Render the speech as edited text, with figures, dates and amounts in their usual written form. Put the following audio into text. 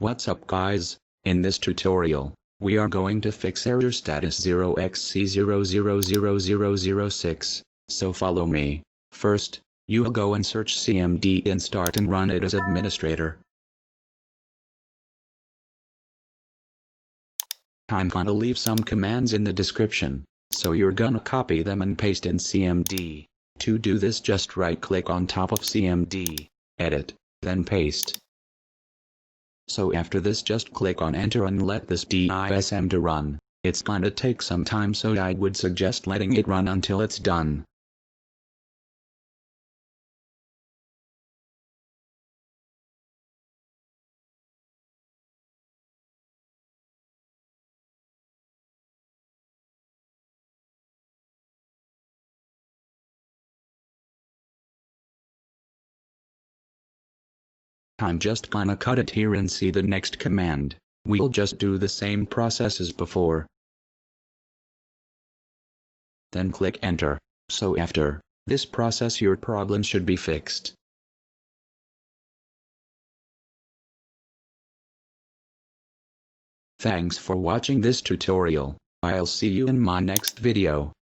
What's up guys, in this tutorial, we are going to fix error status 0xc0000006, so follow me. First, you'll go and search CMD and start and run it as administrator. I'm gonna leave some commands in the description, so you're gonna copy them and paste in CMD. To do this, just right click on top of CMD, edit, then paste. So after this, just click on enter and let this DISM to run. It's gonna take some time, so I would suggest letting it run until it's done. I'm just gonna cut it here and see the next command. We'll just do the same process as before. Then click enter. So after this process, your problem should be fixed. Thanks for watching this tutorial. I'll see you in my next video.